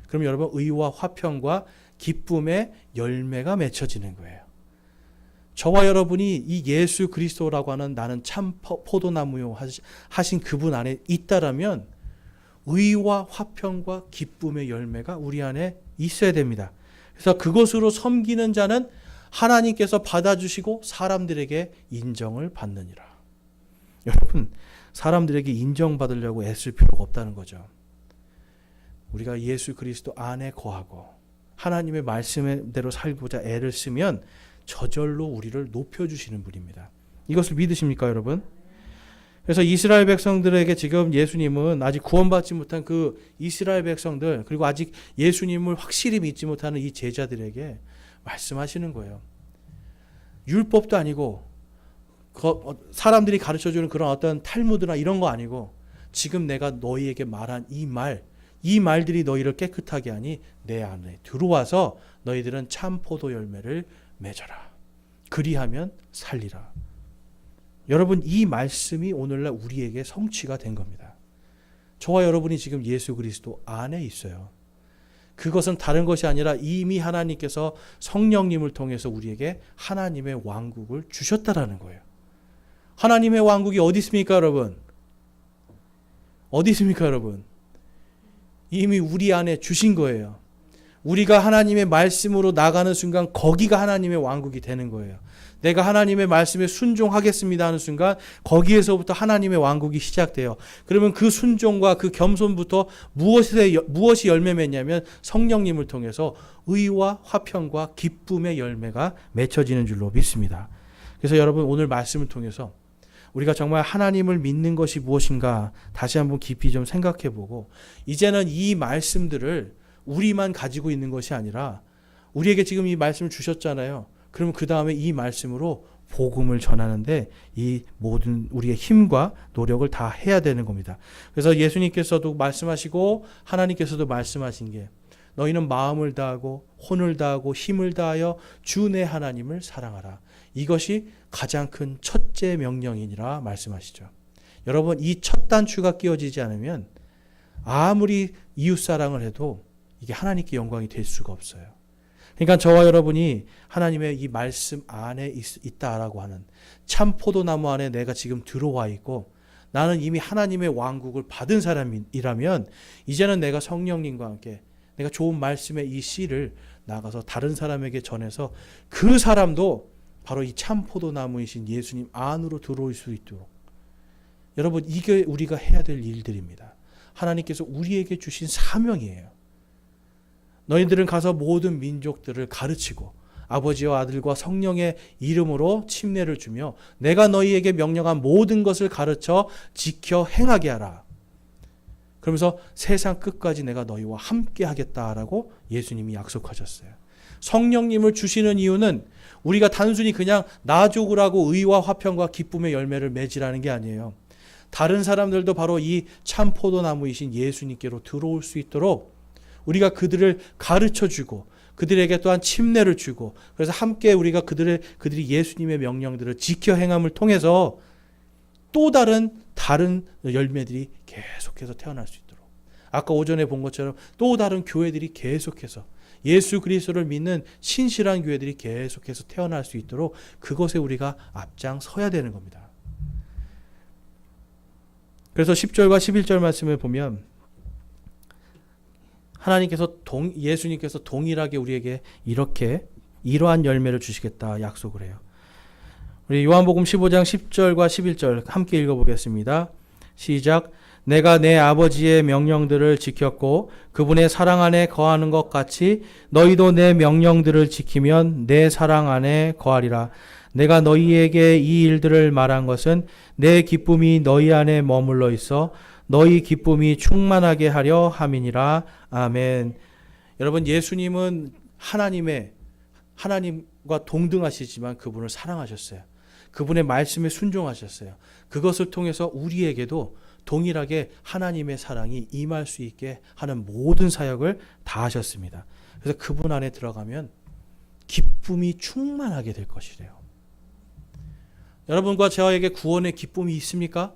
그럼 여러분 의와 화평과 기쁨의 열매가 맺혀지는 거예요. 저와 여러분이 이 예수 그리스도라고 하는 나는 참 포도나무요 하신 그분 안에 있다라면 의와 화평과 기쁨의 열매가 우리 안에 있어야 됩니다. 그래서 그것으로 섬기는 자는 하나님께서 받아주시고 사람들에게 인정을 받느니라. 여러분 사람들에게 인정받으려고 애쓸 필요가 없다는 거죠. 우리가 예수 그리스도 안에 거하고 하나님의 말씀대로 살고자 애를 쓰면 저절로 우리를 높여주시는 분입니다. 이것을 믿으십니까 여러분? 그래서 이스라엘 백성들에게 지금 예수님은 아직 구원받지 못한 그 이스라엘 백성들 그리고 아직 예수님을 확실히 믿지 못하는 이 제자들에게 말씀하시는 거예요. 율법도 아니고 사람들이 가르쳐주는 그런 어떤 탈무드나 이런 거 아니고 지금 내가 너희에게 말한 이 말들이 너희를 깨끗하게 하니 내 안에 들어와서 너희들은 참 포도 열매를 맺어라. 그리하면 살리라. 여러분 이 말씀이 오늘날 우리에게 성취가 된 겁니다. 저와 여러분이 지금 예수 그리스도 안에 있어요. 그것은 다른 것이 아니라 이미 하나님께서 성령님을 통해서 우리에게 하나님의 왕국을 주셨다라는 거예요. 하나님의 왕국이 어디 있습니까 여러분? 어디 있습니까 여러분? 이미 우리 안에 주신 거예요. 우리가 하나님의 말씀으로 나가는 순간 거기가 하나님의 왕국이 되는 거예요. 내가 하나님의 말씀에 순종하겠습니다 하는 순간 거기에서부터 하나님의 왕국이 시작돼요. 그러면 그 순종과 그 겸손부터 무엇이 열매 맺냐면 성령님을 통해서 의와 화평과 기쁨의 열매가 맺혀지는 줄로 믿습니다. 그래서 여러분 오늘 말씀을 통해서 우리가 정말 하나님을 믿는 것이 무엇인가 다시 한번 깊이 좀 생각해보고 이제는 이 말씀들을 우리만 가지고 있는 것이 아니라 우리에게 지금 이 말씀을 주셨잖아요. 그러면 그 다음에 이 말씀으로 복음을 전하는데 이 모든 우리의 힘과 노력을 다 해야 되는 겁니다. 그래서 예수님께서도 말씀하시고 하나님께서도 말씀하신 게 너희는 마음을 다하고 혼을 다하고 힘을 다하여 주 내 하나님을 사랑하라. 이것이 가장 큰 첫째 명령이니라 말씀하시죠. 여러분, 이 첫 단추가 끼워지지 않으면 아무리 이웃사랑을 해도 이게 하나님께 영광이 될 수가 없어요. 그러니까 저와 여러분이 하나님의 이 말씀 안에 있다라고 하는 참 포도나무 안에 내가 지금 들어와 있고 나는 이미 하나님의 왕국을 받은 사람이라면 이제는 내가 성령님과 함께 내가 좋은 말씀의 이 씨를 나가서 다른 사람에게 전해서 그 사람도 바로 이 참 포도나무이신 예수님 안으로 들어올 수 있도록, 여러분, 이게 우리가 해야 될 일들입니다. 하나님께서 우리에게 주신 사명이에요. 너희들은 가서 모든 민족들을 가르치고 아버지와 아들과 성령의 이름으로 침례를 주며 내가 너희에게 명령한 모든 것을 가르쳐 지켜 행하게 하라. 그러면서 세상 끝까지 내가 너희와 함께 하겠다라고 예수님이 약속하셨어요. 성령님을 주시는 이유는 우리가 단순히 그냥 나 죽으라고 의와 화평과 기쁨의 열매를 맺으라는 게 아니에요. 다른 사람들도 바로 이 참 포도나무이신 예수님께로 들어올 수 있도록 우리가 그들을 가르쳐주고 그들에게 또한 침례를 주고, 그래서 함께 우리가 그들이 예수님의 명령들을 지켜 행함을 통해서 또 다른 열매들이 계속해서 태어날 수 있도록, 아까 오전에 본 것처럼 또 다른 교회들이 계속해서 예수 그리스도를 믿는 신실한 교회들이 계속해서 태어날 수 있도록 그것에 우리가 앞장서야 되는 겁니다. 그래서 10절과 11절 말씀을 보면 예수님께서 동일하게 우리에게 이러한 열매를 주시겠다 약속을 해요. 우리 요한복음 15장 10절과 11절 함께 읽어보겠습니다. 시작. 내가 내 아버지의 명령들을 지켰고 그분의 사랑 안에 거하는 것 같이 너희도 내 명령들을 지키면 내 사랑 안에 거하리라. 내가 너희에게 이 일들을 말한 것은 내 기쁨이 너희 안에 머물러 있어 너희 기쁨이 충만하게 하려 함이니라. 아멘. 여러분, 예수님은 하나님과 동등하시지만 그분을 사랑하셨어요. 그분의 말씀에 순종하셨어요. 그것을 통해서 우리에게도 동일하게 하나님의 사랑이 임할 수 있게 하는 모든 사역을 다 하셨습니다. 그래서 그분 안에 들어가면 기쁨이 충만하게 될 것이래요. 여러분과 저에게 구원의 기쁨이 있습니까?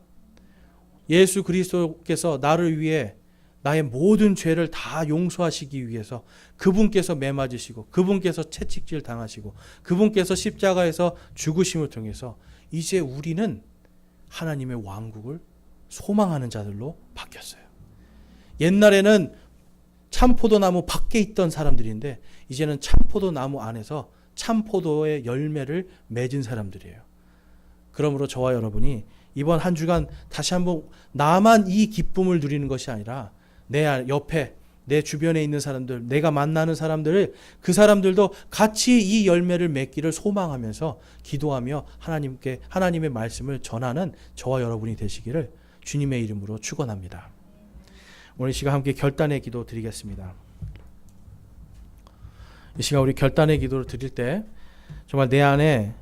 예수 그리스도께서 나를 위해 나의 모든 죄를 다 용서하시기 위해서 그분께서 매맞으시고 그분께서 채찍질 당하시고 그분께서 십자가에서 죽으심을 통해서 이제 우리는 하나님의 왕국을 소망하는 자들로 바뀌었어요. 옛날에는 참포도나무 밖에 있던 사람들인데 이제는 참포도나무 안에서 참포도의 열매를 맺은 사람들이에요. 그러므로 저와 여러분이 이번 한 주간 다시 한번 나만 이 기쁨을 누리는 것이 아니라 내 옆에 내 주변에 있는 사람들, 내가 만나는 사람들을, 그 사람들도 같이 이 열매를 맺기를 소망하면서 기도하며 하나님의 말씀을 전하는 저와 여러분이 되시기를 주님의 이름으로 축원합니다. 오늘 이 시간 함께 결단의 기도 드리겠습니다. 이 시간 우리 결단의 기도를 드릴 때 정말 내 안에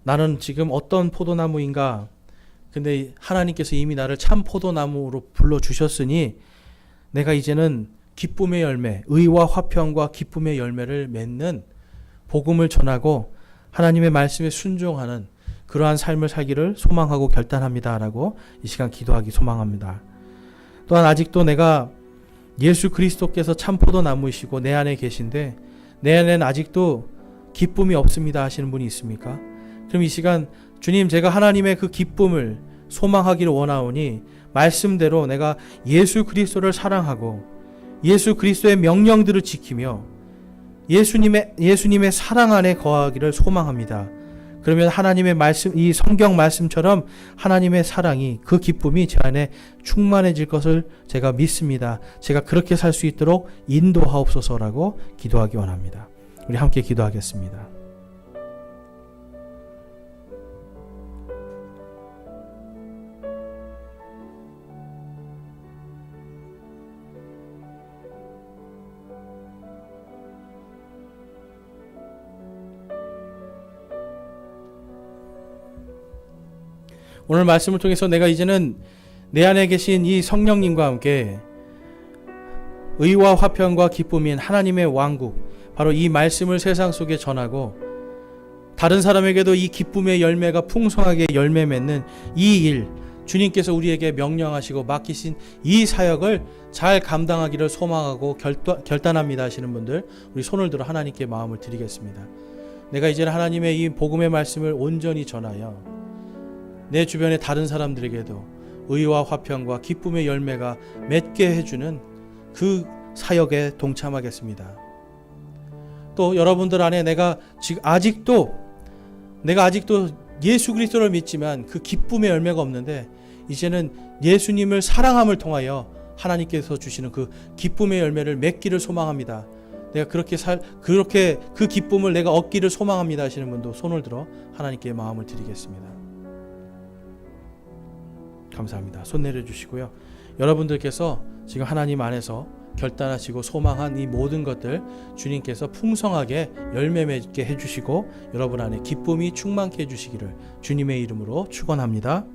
나는 지금 어떤 포도나무인가, 근데 하나님께서 이미 나를 참 포도나무로 불러주셨으니 내가 이제는 기쁨의 열매, 의와 화평과 기쁨의 열매를 맺는 복음을 전하고 하나님의 말씀에 순종하는 그러한 삶을 살기를 소망하고 결단합니다라고 이 시간 기도하기 소망합니다. 또한 아직도 내가 예수 그리스도께서 참 포도나무이시고 내 안에 계신데 내 안에는 아직도 기쁨이 없습니다 하시는 분이 있습니까? 그럼 이 시간 주님, 제가 하나님의 그 기쁨을 소망하기를 원하오니 말씀대로 내가 예수 그리스도를 사랑하고 예수 그리스도의 명령들을 지키며 예수님의 사랑 안에 거하기를 소망합니다. 그러면 하나님의 말씀, 이 성경 말씀처럼 하나님의 사랑이, 그 기쁨이 제 안에 충만해질 것을 제가 믿습니다. 제가 그렇게 살 수 있도록 인도하옵소서라고 기도하기 원합니다. 우리 함께 기도하겠습니다. 오늘 말씀을 통해서 내가 이제는 내 안에 계신 이 성령님과 함께 의와 화평과 기쁨인 하나님의 왕국, 바로 이 말씀을 세상 속에 전하고 다른 사람에게도 이 기쁨의 열매가 풍성하게 열매 맺는 이 일, 주님께서 우리에게 명령하시고 맡기신 이 사역을 잘 감당하기를 소망하고 결단합니다 하시는 분들, 우리 손을 들어 하나님께 마음을 드리겠습니다. 내가 이제는 하나님의 이 복음의 말씀을 온전히 전하여 내 주변의 다른 사람들에게도 의와 화평과 기쁨의 열매가 맺게 해주는 그 사역에 동참하겠습니다. 또 여러분들 안에 내가 지금 아직도 예수 그리스도를 믿지만 그 기쁨의 열매가 없는데, 이제는 예수님을 사랑함을 통하여 하나님께서 주시는 그 기쁨의 열매를 맺기를 소망합니다. 내가 그렇게 그 기쁨을 내가 얻기를 소망합니다 하시는 분도 손을 들어 하나님께 마음을 드리겠습니다. 감사합니다. 손 내려주시고요. 여러분들께서 지금 하나님 안에서 결단하시고 소망한 이 모든 것들 주님께서 풍성하게 열매 맺게 해주시고 여러분 안에 기쁨이 충만케 해주시기를 주님의 이름으로 축원합니다.